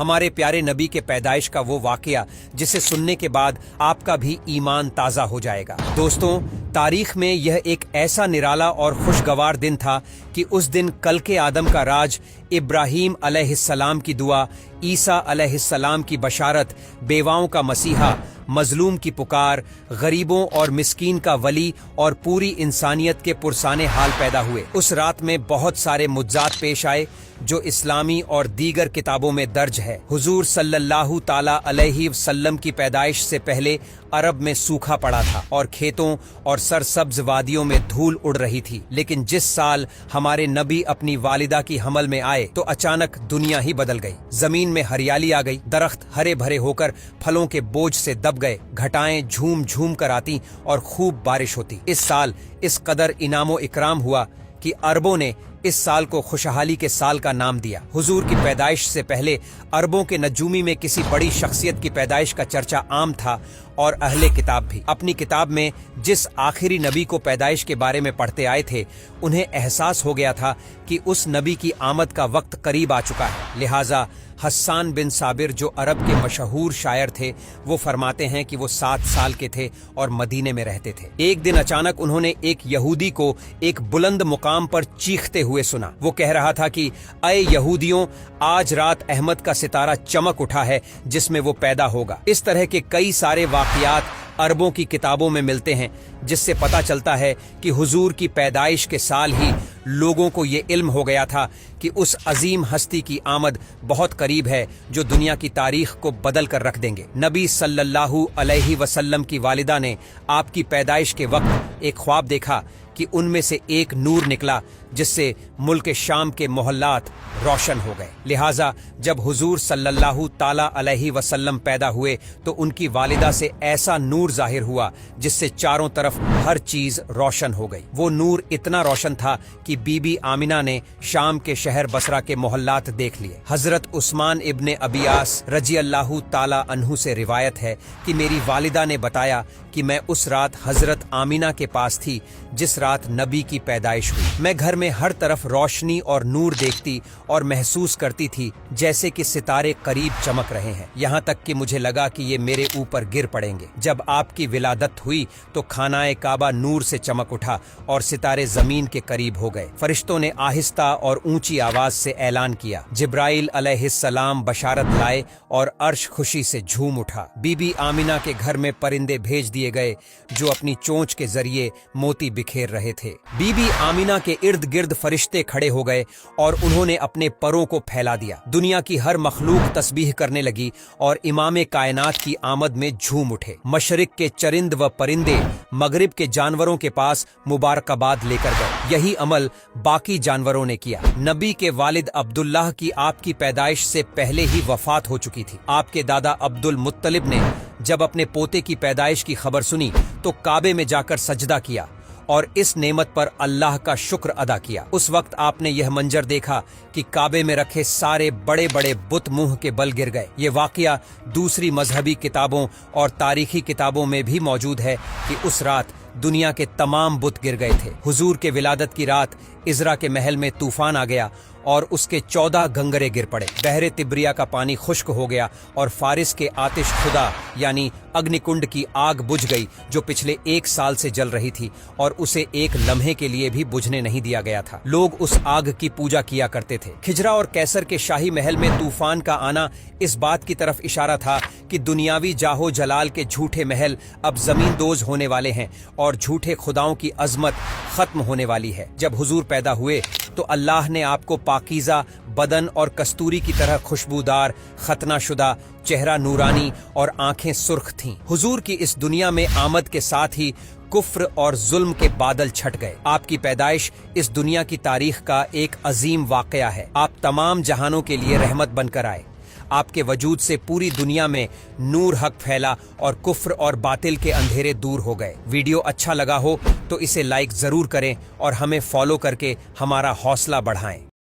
हमारे प्यारे नबी के पैदाइश का वो वाकया जिसे सुनने के बाद आपका भी ईमान ताज़ा हो जाएगा। दोस्तों, तारीख में यह एक ऐसा निराला और खुशगवार दिन था कि उस दिन कल के आदम का राज, इब्राहीम अलैहिस्सलाम की दुआ, ईसा अलैहिस्सलाम की बशारत, बेवाओं का मसीहा, मजलूम की पुकार, गरीबों और मिस्कीन का वली और पूरी इंसानियत के पुरसाने हाल पैदा हुए। उस रात में बहुत सारे मुज्जात पेश आए जो इस्लामी और दीगर किताबों में दर्ज है। हुजूर सल्लल्लाहु ताला अलैहि वसल्लम की पैदाइश से पहले अरब में सूखा पड़ा था और खेतों और सरसब्ज वादियों में धूल उड़ रही थी। लेकिन जिस साल हमारे नबी अपनी वालिदा की हमल में आए तो अचानक दुनिया ही बदल गई। जमीन में हरियाली आ गई, दरख्त हरे भरे होकर फलों के बोझ से दब गए, घटाएं झूम झूम कर आती और खूब बारिश होती। इस साल इस कदर इनामो इकराम हुआ कि अरबों ने इस साल को खुशहाली के साल का नाम दिया। हुजूर की पैदाइश से पहले अरबों के नजूमी में किसी बड़ी शख्सियत की पैदाइश का चर्चा आम था और अहले किताब भी अपनी किताब में जिस आखिरी नबी को पैदाइश के बारे में पढ़ते आए थे, उन्हें एहसास हो गया था कि उस नबी की आमद का वक्त करीब आ चुका है। लिहाजा हस्सान बिन साबिर, जो अरब के मशहूर शायर थे, वो फरमाते हैं कि वो 7 साल के थे और मदीने में रहते थे। एक दिन अचानक उन्होंने एक यहूदी को एक बुलंद मुकाम पर चीखते हुए सुना। वो कह रहा था कि अय यहूदियों, आज रात अहमद का सितारा चमक उठा है जिसमें वो पैदा होगा। इस तरह के कई सारे वाक़ियात अरबों की किताबों में मिलते हैं, जिससे पता चलता है कि हुजूर की पैदाइश के साल ही लोगों को ये इल्म हो गया था कि उस अजीम हस्ती की आमद बहुत करीब है जो दुनिया की तारीख को बदल कर रख देंगे। नबी सल्लल्लाहु अलैहि वसल्लम की वालिदा ने आपकी पैदाइश के वक्त एक ख्वाब देखा कि उनमें से एक नूर निकला जिससे मुल्क शाम के मोहल्लात रोशन हो गए। लिहाजा जब हुजूर सल्लल्लाहु ताला अलैहि वसल्लम पैदा हुए तो उनकी वालिदा से ऐसा नूर जाहिर हुआ जिससे चारों तरफ हर चीज रोशन हो गई। वो नूर इतना रोशन था कि बीबी आमिना ने शाम के शहर बसरा के मोहल्लात देख लिए। हजरत उस्मान इब्ने अबियास रजी अल्लाहु ताला अन्हु से रिवायत है कि मेरी वालिदा ने बताया कि मैं उस रात हजरत आमिना के पास थी जिस रात नबी की पैदाइश हुई। मैं घर में हर तरफ रोशनी और नूर देखती और महसूस करती थी जैसे कि सितारे करीब चमक रहे हैं। यहाँ तक कि मुझे लगा कि ये मेरे ऊपर गिर पड़ेंगे। जब आपकी विलादत हुई तो खानाए काबा नूर से चमक उठा और सितारे जमीन के करीब हो गए। फरिश्तों ने आहिस्ता और ऊंची आवाज से ऐलान किया। जिब्राइल अलैहिस्सलाम बशारत लाए और अर्श खुशी से झूम उठा। बीबी आमिना के घर में परिंदे भेज दिए गए जो अपनी चोंच के जरिए मोती बिखेर रहे थे। बीबी आमिना के इर्द गिर्द फरिश्ते खड़े हो गए और उन्होंने अपने परों को फैला दिया। दुनिया की हर मखलूक तस्बीह करने लगी और इमाम कायनात की आमद में झूम उठे। मशरिक के चरिंद व परिंदे मगरिब के जानवरों के पास मुबारकबाद लेकर गए। यही अमल बाकी जानवरों ने किया। नबी के वालिद अब्दुल्लाह की आपकी पैदाइश से पहले ही वफात हो चुकी थी। आपके दादा अब्दुल मुत्तलिब ने जब अपने पोते की पैदाइश की खबर सुनी तो काबे में जाकर सजदा किया और इस नेमत पर अल्लाह का शुक्र अदा किया। उस वक्त आपने यह मंजर देखा कि काबे में रखे सारे बड़े बड़े बुत मुंह के बल गिर गए। ये वाकया दूसरी मजहबी किताबों और तारीखी किताबों में भी मौजूद है कि उस रात दुनिया के तमाम बुत गिर गए थे। हुजूर के विलादत की रात इजरा के महल में तूफान आ गया और उसके 14 गंगरे गिर पड़े। बहरे तिब्रिया का पानी खुश्क हो गया और फारिस के आतिश खुदा यानी अग्निकुंड की आग बुझ गई जो पिछले 1 साल से जल रही थी और उसे एक लम्हे के लिए भी बुझने नहीं दिया गया था। लोग उस आग की पूजा किया करते थे। खिजरा और कैसर के शाही महल में तूफान का आना इस बात की तरफ इशारा था कि दुनियावी जाहो जलाल के झूठे महल अब जमीन दोज होने वाले हैं और झूठे खुदाओं की अजमत खत्म होने वाली है। जब हुजूर पैदा हुए तो अल्लाह ने आपको पाकीज़ा बदन और कस्तूरी की तरह खुशबूदार, खतना शुदा, चेहरा नूरानी और आंखें सुर्ख थीं। हुजूर की इस दुनिया में आमद के साथ ही कुफ्र और जुल्म के बादल छट गए। आपकी पैदाइश इस दुनिया की तारीख का एक अजीम वाकया है। आप तमाम जहानों के लिए रहमत बनकर आए। आपके वजूद से पूरी दुनिया में नूर हक फैला और कुफ्र और बातिल के अंधेरे दूर हो गए। वीडियो अच्छा लगा हो तो इसे लाइक जरूर करें और हमें फॉलो करके हमारा हौसला बढ़ाएं।